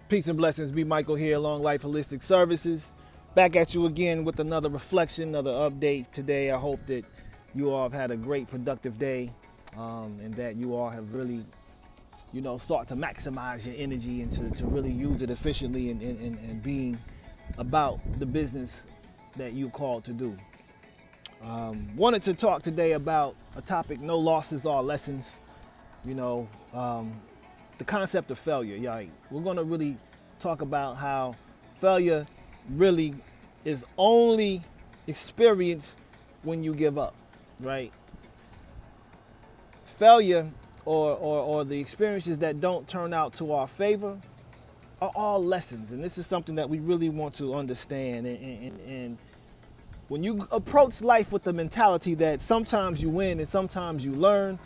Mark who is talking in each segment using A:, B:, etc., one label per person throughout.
A: Peace and blessings. Be Michael here, Long Life Holistic Services. Back at you again with another reflection, another update today. I hope that you all have had a great, productive day, and that you all have really, sought to maximize your energy and to really use it efficiently and being about the business that you called to do. Wanted to talk today about a topic: no losses, all lessons. You know, the concept of failure. Like, we're going to really talk about how failure really is only experienced when you give up, right? Failure or the experiences that don't turn out to our favor are all lessons. And this is something that we really want to understand. And when you approach life with the mentality that sometimes you win and sometimes you learn,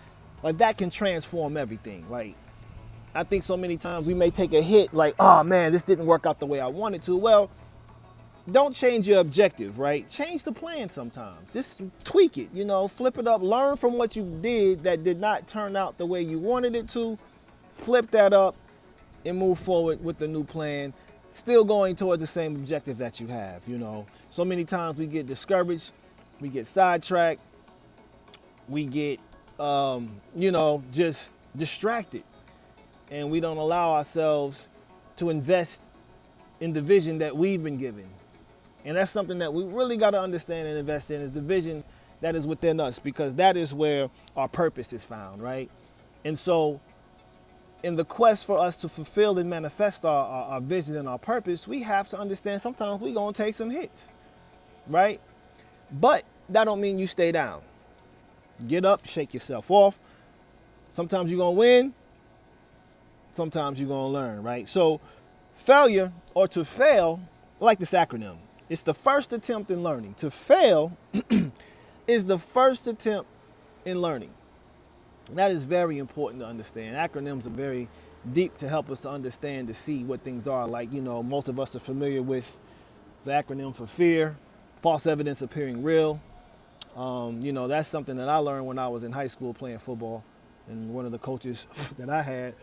A: like, that can transform everything. Like, I think so many times we may take a hit like, oh man, this didn't work out the way I wanted to. Well, don't change your objective, right? Change the plan sometimes. Just tweak it, flip it up, learn from what you did that did not turn out the way you wanted it to, flip that up and move forward with the new plan, still going towards the same objective that you have, So many times we get discouraged, we get sidetracked, we get, just distracted. And we don't allow ourselves to invest in the vision that we've been given. And that's something that we really got to understand and invest in, is the vision that is within us, because that is where our purpose is found, right? And so in the quest for us to fulfill and manifest our vision and our purpose, we have to understand sometimes we're going to take some hits, right? But that don't mean you stay down. Get up, shake yourself off. Sometimes you're going to win. Sometimes you're going to learn, right? So failure, or to fail, I like this acronym. It's the first attempt in learning. To fail is the first attempt in learning. And that is very important to understand. Acronyms are very deep to help us to understand, to see what things are. Like, most of us are familiar with the acronym for fear, false evidence appearing real. That's something that I learned when I was in high school playing football. And one of the coaches that I had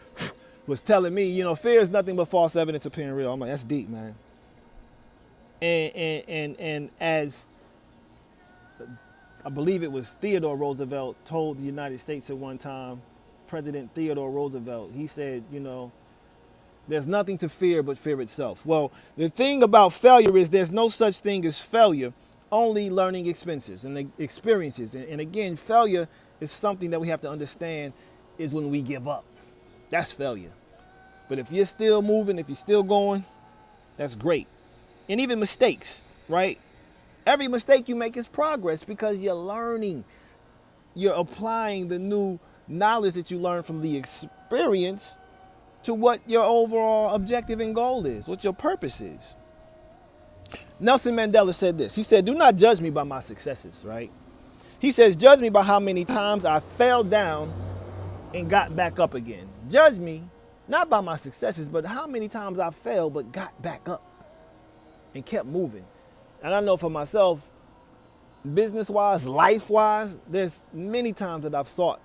A: was telling me, fear is nothing but false evidence appearing real. I'm like, that's deep, man. And as I believe it was Theodore Roosevelt told the United States at one time, President Theodore Roosevelt, he said, there's nothing to fear but fear itself. Well, the thing about failure is there's no such thing as failure, only learning experiences and experiences. And again, failure is something that we have to understand is when we give up. That's failure. But if you're still moving, if you're still going, that's great. And even mistakes, right? Every mistake you make is progress, because you're learning. You're applying the new knowledge that you learned from the experience to what your overall objective and goal is, what your purpose is. Nelson Mandela said this. He said, do not judge me by my successes, right? He says, judge me by how many times I fell down and got back up again. Judge me not by my successes, but how many times I failed but got back up and kept moving. And I know for myself, business-wise, life-wise, there's many times that I've sought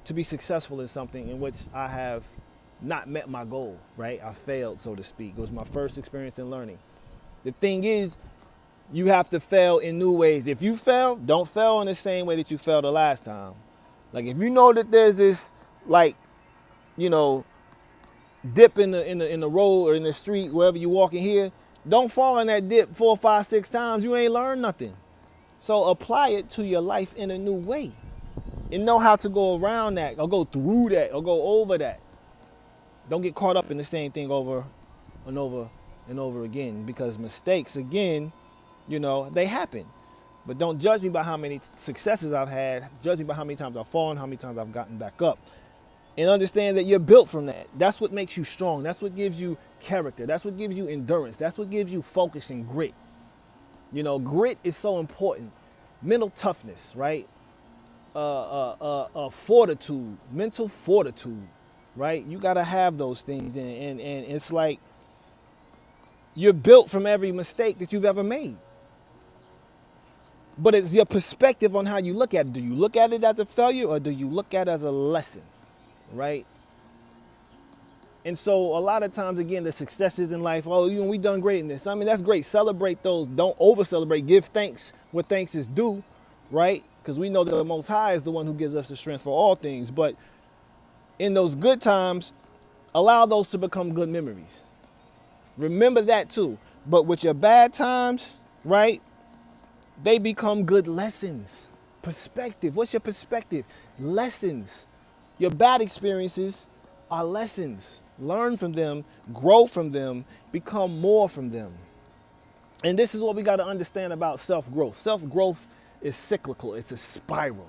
A: to be successful in something in which I have not met my goal, right? I failed, so to speak. It was my first experience in learning. The thing is, you have to fail in new ways. If you fail, don't fail in the same way that you failed the last time. Like, if you know that there's this, dip in the road or in the street, wherever you walk in here, don't fall in that dip 4, 5, 6 times. You ain't learned nothing. So apply it to your life in a new way and know how to go around that or go through that or go over that. Don't get caught up in the same thing over and over and over again, because mistakes, again, they happen. But don't judge me by how many successes I've had. Judge me by how many times I've fallen, how many times I've gotten back up. And understand that you're built from that. That's what makes you strong. That's what gives you character. That's what gives you endurance. That's what gives you focus and grit. Grit is so important. Mental toughness, right? Fortitude, mental fortitude, right? You got to have those things. And it's like you're built from every mistake that you've ever made. But it's your perspective on how you look at it. Do you look at it as a failure, or do you look at it as a lesson, right? And so a lot of times, again, the successes in life, oh, you know, we done great in this. I mean, that's great. Celebrate those. Don't over celebrate. Give thanks where thanks is due, right? Because we know that the Most High is the one who gives us the strength for all things. But in those good times, allow those to become good memories. Remember that too. But with your bad times, right, they become good lessons. Perspective. What's your perspective? Lessons. Your bad experiences are lessons. Learn from them, grow from them, become more from them. And this is what we got to understand about self-growth. Self-growth is cyclical. It's a spiral.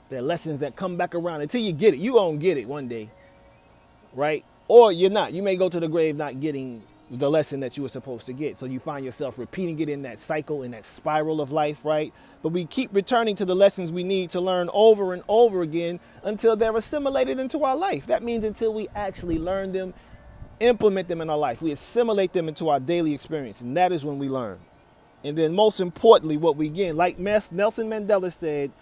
A: There are lessons that come back around until you get it. You gonna get it one day, right? Or you're not. You may go to the grave not getting the lesson that you were supposed to get. So you find yourself repeating it in that cycle, in that spiral of life, right? But we keep returning to the lessons we need to learn over and over again until they're assimilated into our life. That means until we actually learn them, implement them in our life. We assimilate them into our daily experience, and that is when we learn. And then most importantly, what we gain, like Nelson Mandela said,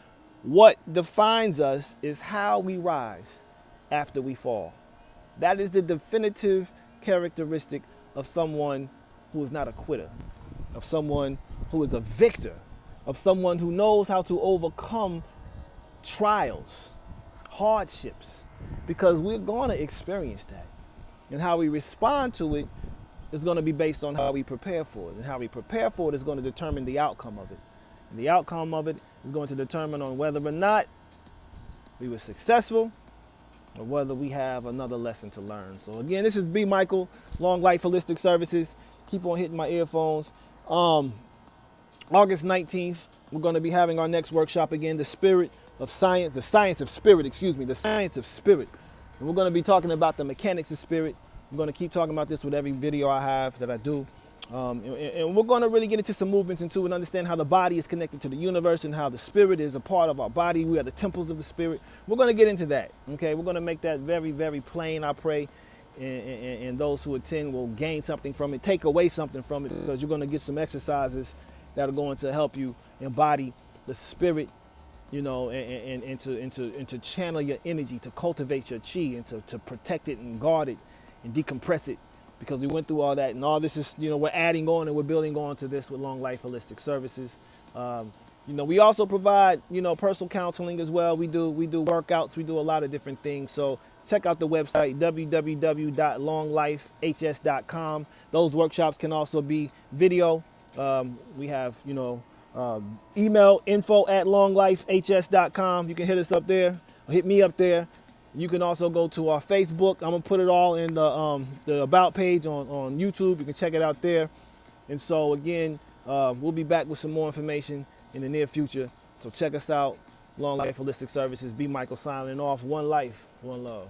A: what defines us is how we rise after we fall. That is the definitive characteristic of someone who is not a quitter, of someone who is a victor, of someone who knows how to overcome trials, hardships, because we're going to experience that. And how we respond to it is going to be based on how we prepare for it. And how we prepare for it is going to determine the outcome of it. And the outcome of it is going to determine on whether or not we were successful or whether we have another lesson to learn. So again, this is B. Michael, Long Life Holistic Services. Keep on hitting my earphones. August 19th, we're going to be having our next workshop again, the science of spirit. And we're going to be talking about the mechanics of spirit. I'm going to keep talking about this with every video I have that I do. And we're going to really get into some movements into and understand how the body is connected to the universe and how the spirit is a part of our body. We are the temples of the spirit. We're going to get into that. Okay, we're going to make that very, very plain, I pray. And those who attend will gain something from it, take away something from it, because you're going to get some exercises that are going to help you embody the spirit, you know, and to channel your energy, to cultivate your chi, and to protect it and guard it and decompress it, because we went through all that. And all this is, you know, we're adding on and we're building on to this with Long Life Holistic Services. You know, we also provide, you know, personal counseling as well. We do workouts. We do a lot of different things. So check out the website, www.longlifehs.com. Those workshops can also be video. We have, you know, email info@longlifehs.com. You can hit us up there, or hit me up there. You can also go to our Facebook. I'm gonna put it all in the about page on YouTube. You can check it out there. And so again, we'll be back with some more information in the near future. So check us out. Long Life Holistic Services. B. Michael signing off. One life, one love.